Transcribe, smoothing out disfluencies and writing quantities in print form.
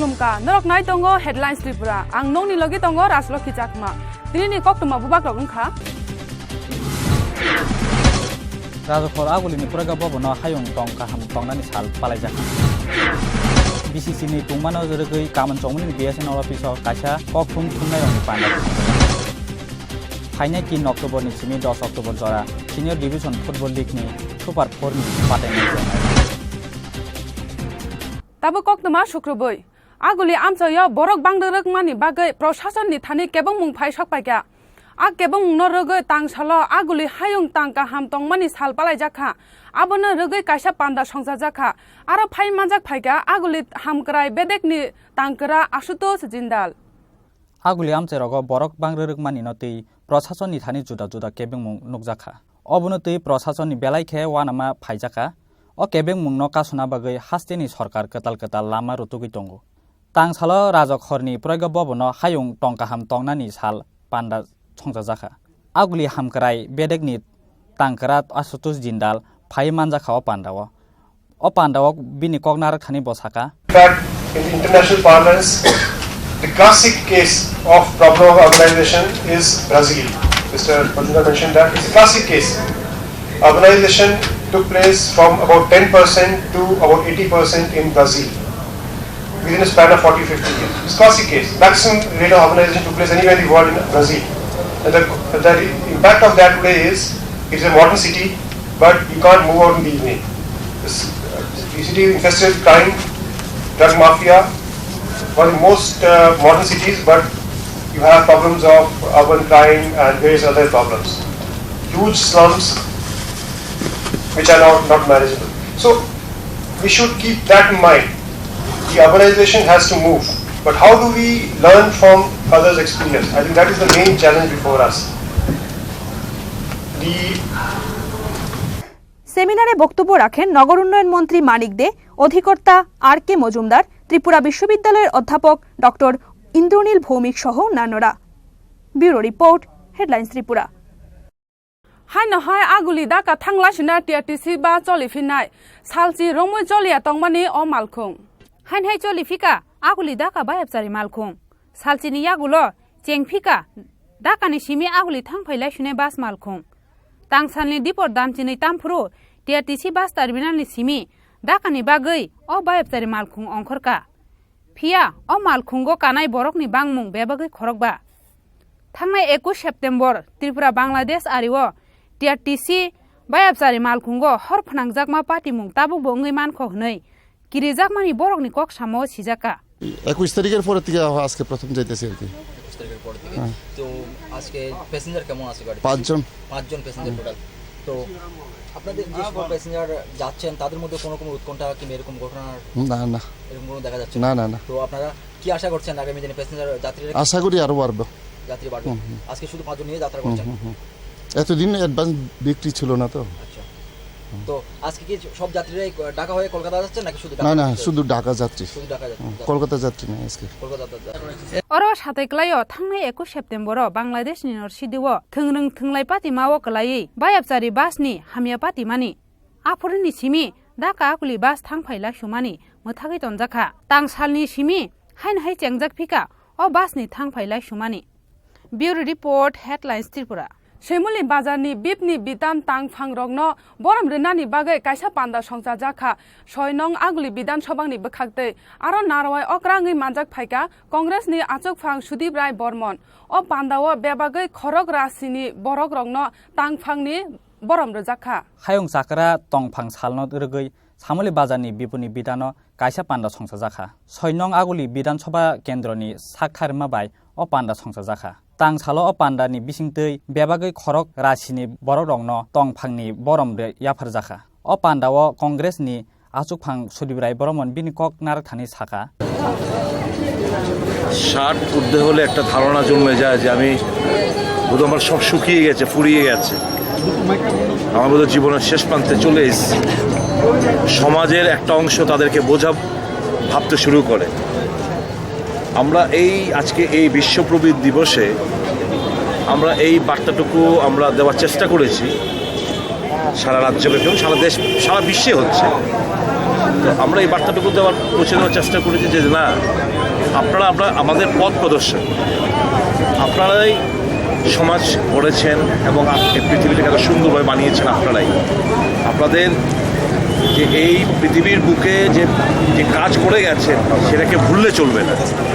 Kulumka, Norok Night Tongo, Headlines Tripura, Ang Noni Logi Tongo, Rasloki Jakma, Dini Koktuma Bubak Unka. Razokor Aguli ni Puraga Bobono, Hayong Tongka Ham Tongan is Hal Palajak. BCC ni Tumano Zurgui, Kaman Tong in the BSN office of Kasha, Kokum Tunayon Panda. Hainek in October ni Simi Dos October Zora, Senior Division Football League ni Super 4 ni Paten. Tabu Koktuma Shukruboy. Aguli Amsoya, Borok Bangderek Mani Bagay, Proshasan ni Tani Kebong Mung Pai Shokpaga. A Kebong no Rugo Tang Shala, Aguli Hayung Tanka Ham Tong Mani Sal Palajaka, Abona Rugo Kasha Panda Shongzaka, Ara Pai Manjak Paiga, Aguli Hamkrai Bedek ni Tankara Ashutos Jindal. Aguli Amserogo, Borok Bangderek Mani Noti, Proshason ni Tani Juda Juda Kebong Mung Nukzaka. Obunoti Proshason ni Belaike Wanama Paijaka. O Kebeng Mungno Kasuna Bagai Hastini Sorkar Ketal Lama Rutugi Tongo. Tang Salo Razok Horni Proga Bobono Hayung Tongkaham Tongnani Sal Panda Chongzaka. Aguli Hamkarai Bedegnit Tankarat Asutus Jindal Pai Manjaka Pandawa. O Pandawa Bini Kognar Kani Bosaka. In fact, in the international parlance, the classic case of problem of urbanization is Brazil. Mr. Pandita mentioned that it's a classic case. Urbanization took place from about 10% to about 80% in Brazil within a span of 40-50 years. It's a classic case. Maximum rate of urbanization took place anywhere in the world in Brazil. And the impact of that today is, it's a modern city, but you can't move out in the evening. The city is infested with crime, drug mafia, one of the most modern cities, but you have problems of urban crime and various other problems. Huge slums, which are not manageable. So we should keep that in mind. The urbanization has to move. But how do we learn from others' experience? I think that is the main challenge before us. সেমিনারে বক্তব্য রাখেন নগর উন্নয়ন মন্ত্রী মানিক দে, অধিকর্তা আর কে মজুমদার, ত্রিপুরা বিশ্ববিদ্যালয়ের অধ্যাপক doctor Indranil Bhowmik সহ অন্যান্যরা। Bureau report, headlines Tripura. Hai na hai aguli da ka thangla shina TRTC ba choli finai salchi romoi cholia tongmani o malkhung hain hai choli fika aguli da ka bayap chari malkhung salchi ni yagulo chengfika da ka ni simi aguli thang phailai shune bas malkhung tangsalni dipor damchini tamphuru TRTC bas terminal ni simi da ka ni bagai o bayap chari malkhung ongkhorka phia o malkhungo kanai borok ni bangmung bebagai khorokba thangnai 21 September Tripura Bangladesh ariwo TRTC Bayapsari Malkhungo hor phanangjak party mung tabuk bongai mankho hnei kirijak mani borok ni kok samo sijaka 21 তারিখের পর থেকে আজকে প্রথম যাইতেছি আর কি 21 তারিখের পর থেকে তো আজকে প্যাসেঞ্জার কেমন আছে গাড়ি 5 জন প্যাসেঞ্জার টোটাল তো আপনাদের যে সব প্যাসেঞ্জার যাচ্ছেন তাদের মধ্যে কোনো উৎকণ্ঠা কি এরকম ঘটনা না এরকম কোনো দেখা যাচ্ছে না তো আপনারা কি আশা করছেন আগামী দিনে প্যাসেঞ্জার যাত্রীরা আশা করি আরো বাড়বে যাত্রী বাড়বে আজকে শুধু 5 জন নিয়ে যাত্রা করছেন এতদিন অ্যাডভান্স বিক্রি ছিল না তো আচ্ছা তো আজকে কি সব যাত্রীরাই ঢাকা হয়ে কলকাতা যাচ্ছে নাকি শুধু না শুধু ঢাকা যাত্রী কলকাতা যাত্রী না আজকে Kolkata oro sathaiklaio thangnai 21 September Bangladesh ni norsidiwo thungrung thunglai pati mawo klai bayapchari bas ni hamia pati mani aphurni simi Dhaka akuli bas thangphaila sumani muthagi tonjaka tangsalni simi hain hai chengjak phika o bas ni thangphaila sumani Bureau Report, Headlines Tripura. Shemuli Bazarni Bipni Bidan Tang Fangrogno, Boram Renani Bagay Kaisa Panda Shongsa Jaka, Shoinong Aguli Bidan Shobangni Bakakte, Aron Narawai Okrangi Manjak Paika, Congress ni Achok Fang Shudibrai Bormon, O Pandawa Bebagay Korok Rasini, Borok Rogno, Tang Fangni, Boram Rojaka. Hayong Sakara Tong Pang Salno Urgui, Samuli Bazarni Bipuni Bidano, Kaisa Panda Shongsa Jaka, Shoinong Aguli Bidan Soba Kendroni, Sakar Mabai, O Panda Shongsa Jaka. Tang salo o panda ni bisingtei bebagai khorok rasini borok rongno tong phangni boromre yafarjaka o panda o congress ni achuk phang sudibrai boromon bini kok nar thani saka 60 ঊর্ধ্বে হলে একটা ধারণা জন্মে যায় যে আমি বোধহয় আমার সব শুকিয়ে গেছে ফুরিয়ে গেছে আমার বোধহয় জীবনের শেষ প্রান্তে চলে এসেছি সমাজের একটা অংশ তাদেরকে বোঝা ভাবতে শুরু করে আমরা আজকে এই বিশ্ব প্রবৃদ্ধি দিবসে আমরা এই বার্তাটুকু আমরা দেওয়ার চেষ্টা করেছি সারা রাজ্যব্যাপী সারা দেশ সারা বিশ্বে হচ্ছে তো আমরা এই বার্তাটুকু পৌঁছে দেওয়ার চেষ্টা করেছি যে না, আপনারা আমাদের পথ প্রদর্শক, আপনারাই সমাজ গড়েছেন এবং এই পৃথিবীটাকে এত সুন্দরভাবে বানিয়েছেন আপনারাই। আপনাদের যে এই পৃথিবীর বুকে যে কাজ করে গেছেন সেটাকে ভুললে চলবে না।